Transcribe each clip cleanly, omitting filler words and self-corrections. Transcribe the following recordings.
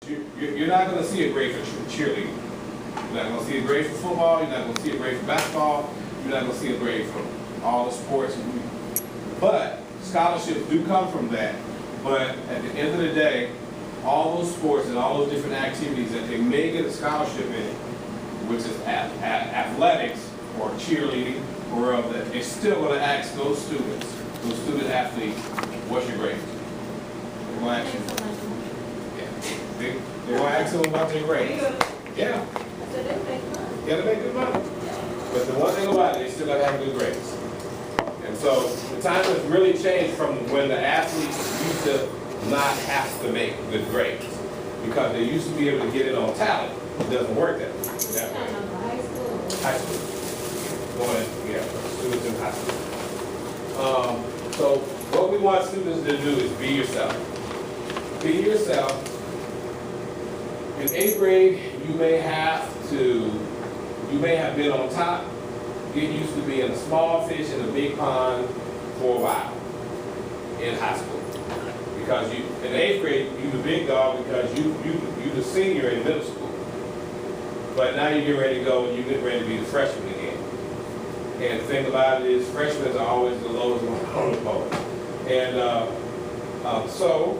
You're not going to see a grade for cheerleading. You're not going to see a grade for football. You're not going to see a grade for basketball. You're not going to see a grade for all the sports. But scholarships do come from that. But at the end of the day, all those sports and all those different activities that they may get a scholarship in, which is athletics or cheerleading or of that, they're still going to ask those student athletes, what's your grade? They're going to ask you. They're going to ask them about their grades. Yeah. Yeah, they make good money. But the one thing about it, they still got to have good grades. And so the time has really changed from when the athletes used to not have to make good grades, because they used to be able to get it on talent. It doesn't work that way. High school. Going, yeah, students in high school. So what we want students to do is be yourself. Be yourself. In 8th grade, you may have been on top. Get used to being a small fish in a big pond for a while in high school. Because in 8th grade, you the big dog because you the senior in middle school. But now you get ready to go and you get ready to be the freshman again. And the thing about it is, freshmen are always the lowest one on the boat. And so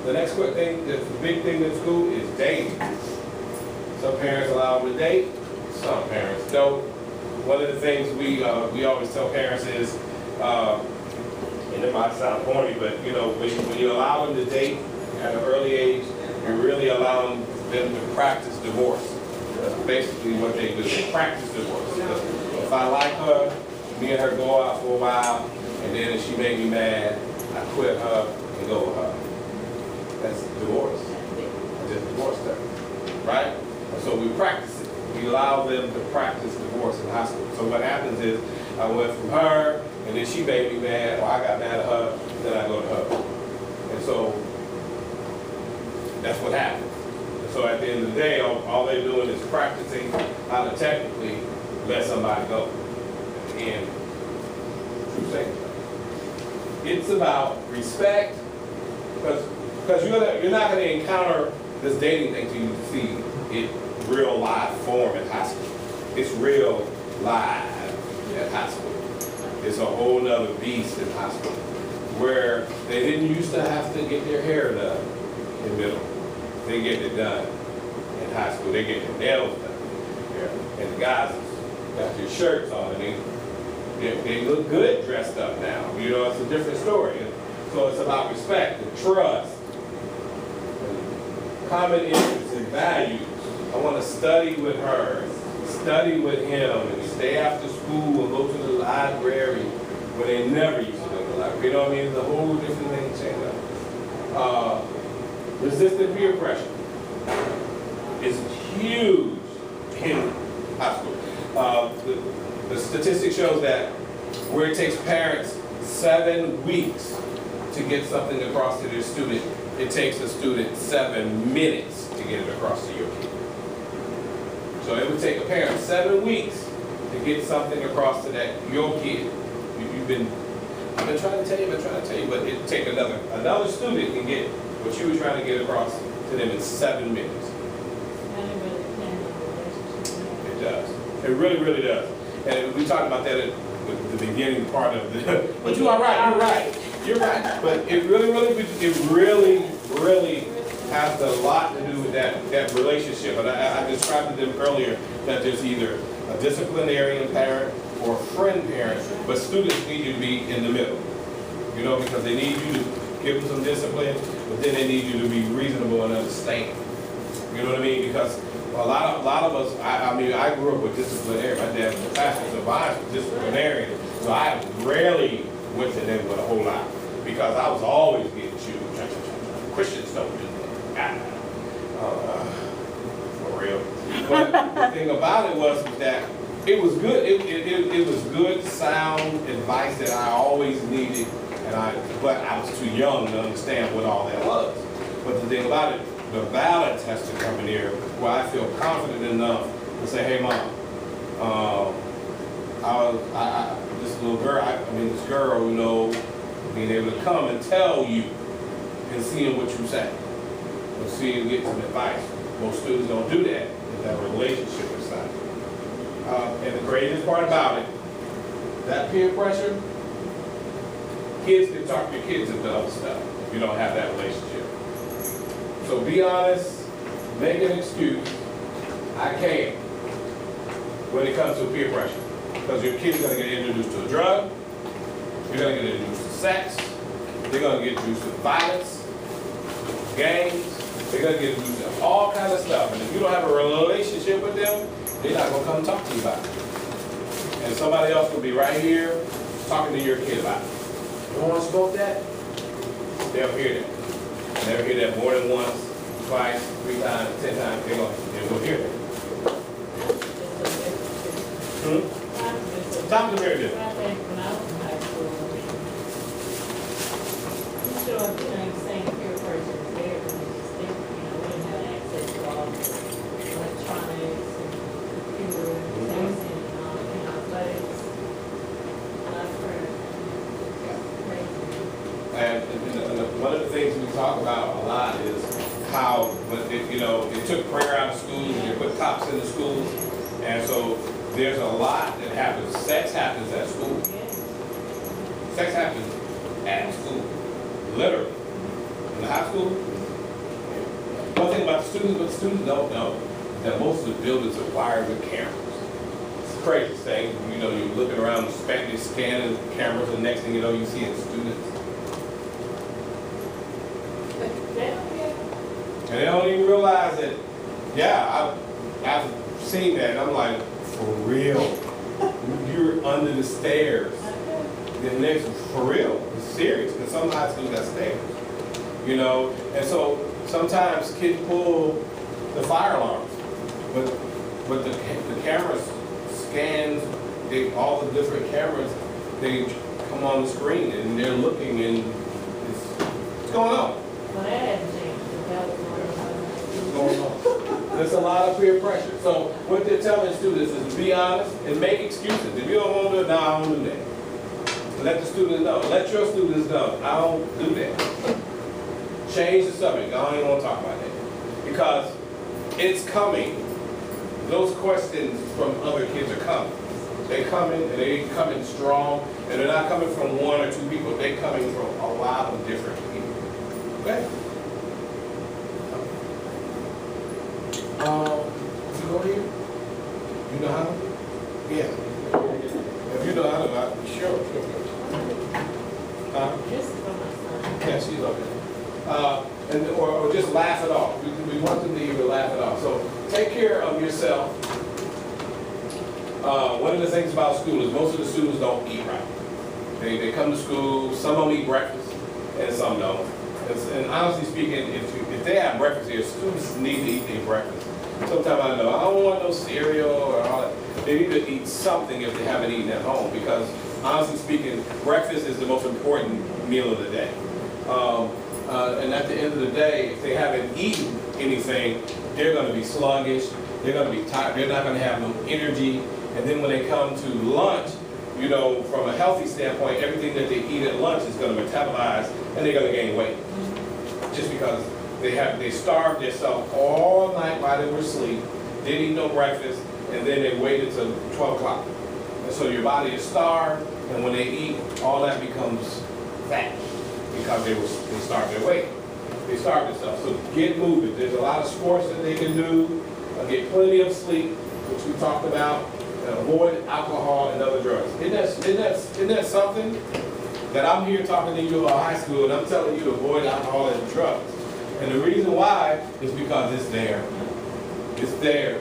the next quick thing, the big thing in school is dating. Some parents allow them to date, some parents don't. One of the things we always tell parents is, and it might sound corny, but when you allow them to date at an early age, you're really allowing them to practice divorce. That's basically what they do. They practice divorce. If I like her, me and her go out for a while, and then if she made me mad, I quit her and go with her. That's divorce. I just divorced her, right? And so we practice it. We allow them to practice divorce in high school. So what happens is, I went from her, and then she made me mad, or I got mad at her, then I go to her. And so that's what happens. And so at the end of the day, all they're doing is practicing how to technically let somebody go. And true saying, it's about respect, because you're not going to encounter this dating thing till you see it real live form in high school. It's real live at high school. It's a whole nother beast in high school, where they didn't used to have to get their hair done in middle. They get it done in high school. They get their nails done. Yeah. And the guys got their shirts on, and they look good dressed up now. It's a different story. So it's about respect and trust, and common interests and values. I want to study with her, study with him, and stay after school and go to the library when they never used to go to the library. You know what I mean? It's a whole different thing changed up. Resistant peer pressure is huge in high school. The statistic shows that where it takes parents 7 weeks to get something across to their student, it takes a student 7 minutes to get it across to your kid. So it would take a parent 7 weeks to get something across to your kid. I've been trying to tell you, but it take another student can get what you were trying to get across to them in 7 minutes. It does. It really, really does. And we talked about that at the beginning part of the. But you are right. You're right. But it really has a lot to do with that relationship. And I described to them earlier that there's either a disciplinarian parent or a friend parent, but students need you to be in the middle. Because they need you to give them some discipline, but then they need you to be reasonable and understand. You know what I mean? Because a lot of us, I grew up with disciplinarian. My dad was a pastor, so I was disciplinarian. So I rarely went to them with a whole lot, because I was always getting chewed. Christians don't do that. For real. But the thing about it was that it was good. It was good, sound advice that I always needed, but I was too young to understand what all that was. But the thing about it, the valid tester coming here, where I feel confident enough to say, hey, Mom, this girl, being able to come and tell you and seeing what you say. We'll see and get some advice. Most students don't do that. There's that relationship inside. And the greatest part about it, that peer pressure, kids can talk your kids into other stuff if you don't have that relationship. So be honest, make an excuse. I can't when it comes to peer pressure. Because your kid's going to get introduced to a drug, you're going to get introduced to sex, they're going to get introduced to violence, gangs, they're going to get introduced to all kinds of stuff. And if you don't have a relationship with them, they're not going to come talk to you about it. And somebody else will be right here talking to your kid about it. You don't want to smoke that? They'll hear that. And they'll hear that more than once, twice, 3 times, 10 times, they will hear that. Times are very different. I think when I was in high school, I'm sure, the same peer pressure was there, but it was just different, we didn't have access to all the electronics and computer and texting and all that, but it's a lot of crazy. And one of the things we talk about a lot is how, they took prayer out of schools and they put cops in the schools. And so there's a lot that happens. Sex happens at school. Sex happens at school. Literally. In the high school. One thing about the students, but the students don't know, that most of the buildings are wired with cameras. It's the craziest thing. You're looking around, scanning cameras, and the next thing you know, you see it students. And they don't even realize that, I've seen that, and I'm like, for real, you're under the stairs. The next, for real, it's serious, because some high schools got stairs, and so sometimes kids pull the fire alarms, but the cameras scans, all the different cameras, they come on the screen, and they're looking, and it's going on. Well, that hasn't changed, that was Going on. There's a lot of peer pressure. So what they're telling students is to be honest and make excuses. If you don't want to do it, no, I don't do that. Let the students know. Let your students know, I don't do that. Change the subject. I don't even want to talk about that. Because it's coming. Those questions from other kids are coming. They're coming, and they're coming strong, and they're not coming from 1 or 2 people. They're coming from a lot of different people. Okay? You go here? You know how to? Yeah. If you know how to, sure. Just for my son. Yeah, she's okay. Or just laugh it off. We want them to even laugh it off. So take care of yourself. One of the things about school is most of the students don't eat right. They come to school, some don't eat breakfast, and some don't. And honestly speaking, if they have breakfast here, students need to eat their breakfast. Sometimes I know, I don't want no cereal or all that. They need to eat something if they haven't eaten at home, because honestly speaking, breakfast is the most important meal of the day. And at the end of the day, if they haven't eaten anything, they're going to be sluggish, they're going to be tired, they're not going to have no energy. And then when they come to lunch, from a healthy standpoint, everything that they eat at lunch is going to metabolize, and they're going to gain weight. Just because they starved themselves all night while they were asleep, didn't eat no breakfast, and then they waited till 12 o'clock. And so your body is starved, and when they eat, all that becomes fat because they starved their weight. They starved themselves. So get moving. There's a lot of sports that they can do. Get plenty of sleep, which we talked about. And avoid alcohol and other drugs. Isn't that something? That I'm here talking to you about high school, and I'm telling you to avoid alcohol and drugs. And the reason why is because it's there. It's there.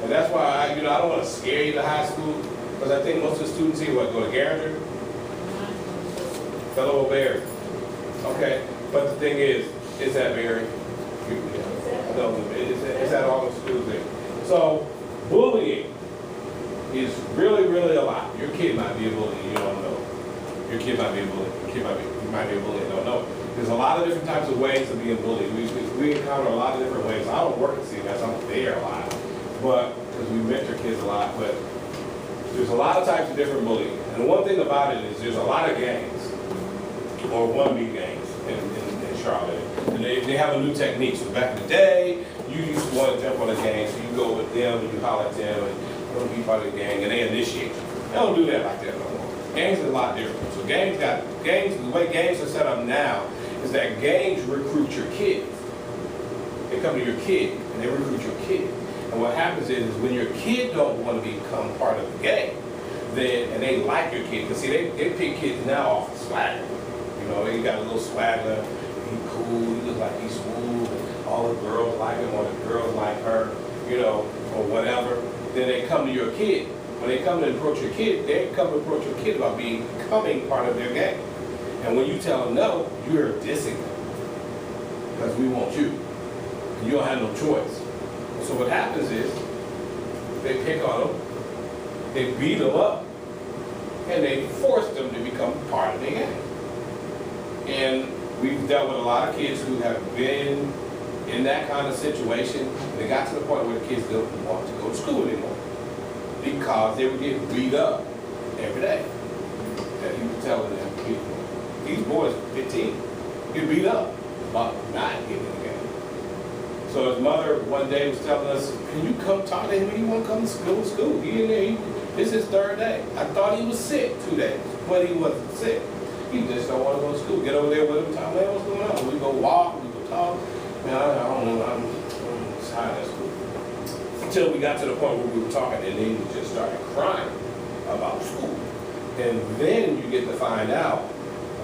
And that's why I don't want to scare you to high school, because I think most of the students here go to Garinger, Fellow Berry. Okay, but the thing is, it's at Berry. No, it's at all the schools there. So bullying is really, really a lot. Your kid might be a bully and you don't know. Your kid might be a bully. Your kid might be a bully and don't know. There's a lot of different types of ways of being bullied. We encounter a lot of different ways. I don't work at CMS, I'm there a lot, but because we mentor kids a lot. But there's a lot of types of different bullying. And one thing about it is there's a lot of gangs, or wannabe gangs in Charlotte. And they have a new technique. So back in the day, you used to want to jump on a gang, so you go with them and you holler at them and you want to be part of the gang, and they initiate you. They don't do that like that no more. Gangs are a lot different. So the way gangs are set up now is that gangs recruit your kids. They come to your kid and they recruit your kid. And what happens is when your kid don't want to become part of the gang, and they like your kid, because see, they pick kids now off of swagger. You know, they got a little swagger, he cool, he looks like he's smooth, and all the girls like him, or the girls like her, you know, or whatever. Then they come to your kid. When they come to approach your kid, they come to approach your kid about becoming part of their gang. And when you tell them no, you're dissing them. Because we want you. You don't have no choice. So what happens is, they pick on them, they beat them up, and they force them to become part of the gang. And we've dealt with a lot of kids who have been in that kind of situation, and they got to the point where the kids don't want to go to school anymore because they were getting beat up every day. That he was telling them, these boys, 15, get beat up about not getting in the game. So his mother one day was telling us, can you come talk to him? He won't come to school. He in there, this is his third day. I thought he was sick 2 days, but he wasn't sick. He just don't want to go to school. Get over there with him, tell him, what's going on? We go walk, we go talk. Man, I don't know, I'm tired of school. Until we got to the point where we were talking, and then he just started crying about school. And then you get to find out,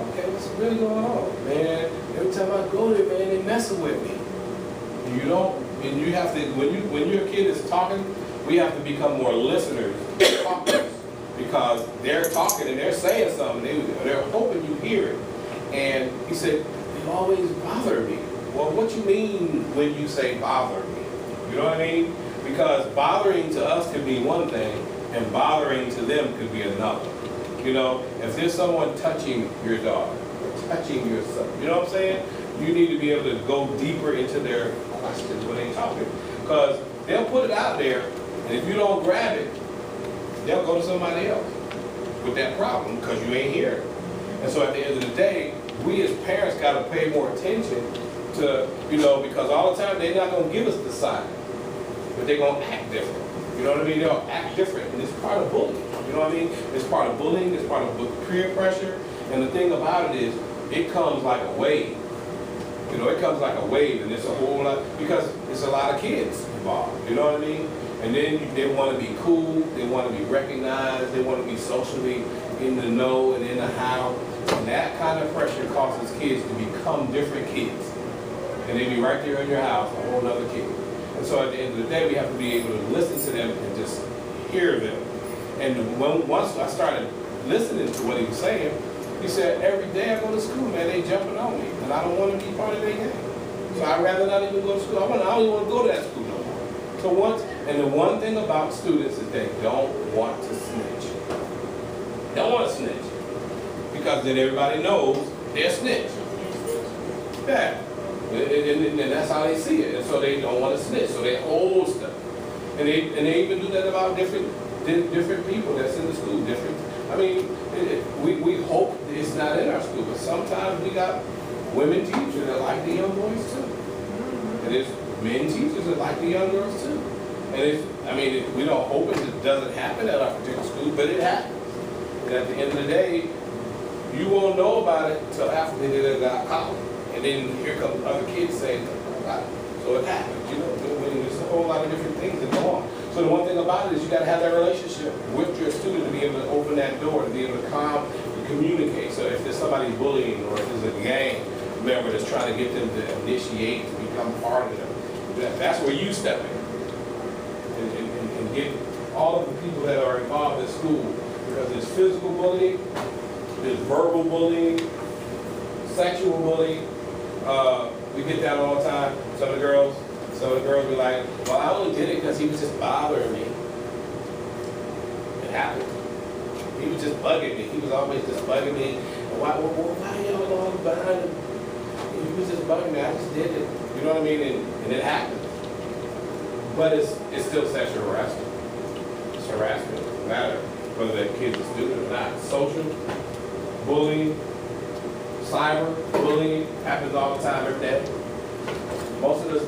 okay, what's really going on? Man, every time I go there, man, they messing with me. You don't, and you have to, when your kid is talking, we have to become more listeners, talkers, because they're talking and they're saying something, they're hoping you hear it. And he said, they always bother me. Well, what you mean when you say bother me? You know what I mean? Because bothering to us could be one thing, and bothering to them could be another. You know, if there's someone touching your daughter, or touching your son, you know what I'm saying? You need to be able to go deeper into their questions when they're talking. Because they'll put it out there, and if you don't grab it, they'll go to somebody else with that problem because you ain't here. And so at the end of the day, we as parents got to pay more attention to, you know, because all the time they're not going to give us the sign, but they're going to act different. You know what I mean? They'll act different, and it's part of bullying. You know what I mean? It's part of bullying, it's part of peer pressure, and the thing about it is, it comes like a wave. You know, it comes like a wave, and it's a whole lot, because it's a lot of kids involved, you know what I mean? And then they want to be cool, they want to be recognized, they want to be socially in the know and in the how, and that kind of pressure causes kids to become different kids. And they be right there in your house, a whole other kid. And so at the end of the day, we have to be able to listen to them and just hear them. And once I started listening to what he was saying, he said, every day I go to school, man, they jumping on me, and I don't want to be part of their game. So I'd rather not even go to school. I don't even want to go to that school no more. So the one thing about students is they don't want to snitch. They don't want to snitch. Because then everybody knows they're snitch. Yeah. And that's how they see it. And so they don't want to snitch. So they hold stuff. And they even do that about different people that's in the school. I mean, we hope it's not in our school, but sometimes we got women teachers that like the young boys too. And there's men teachers that like the young girls too. And we don't hope it doesn't happen at our particular school, but it happens. And at the end of the day, you won't know about it until after they got caught. And then here come other kids saying, about it. So it happens, you know. There's a whole lot of different things that go on. So the one thing about it is you got to have that relationship with your student to be able to open that door, to be able to calm, to communicate. So if there's somebody bullying, or if there's a gang member that's trying to get them to initiate, to become part of them, that's where you step in and get all of the people that are involved in school. Because there's physical bullying, there's verbal bullying, sexual bullying. We get that all the time. Some of the girls be like, well, I only did it because he was just bothering me. It happened. He was just bugging me. He was always just bugging me. Why y'all all behind him? He was just bugging me. I just did it. You know what I mean? And it happened. But it's still sexual harassment. It's harassment. It doesn't matter whether that kid's a student or not. Social, bullying, cyber bullying happens all the time every day. Most of the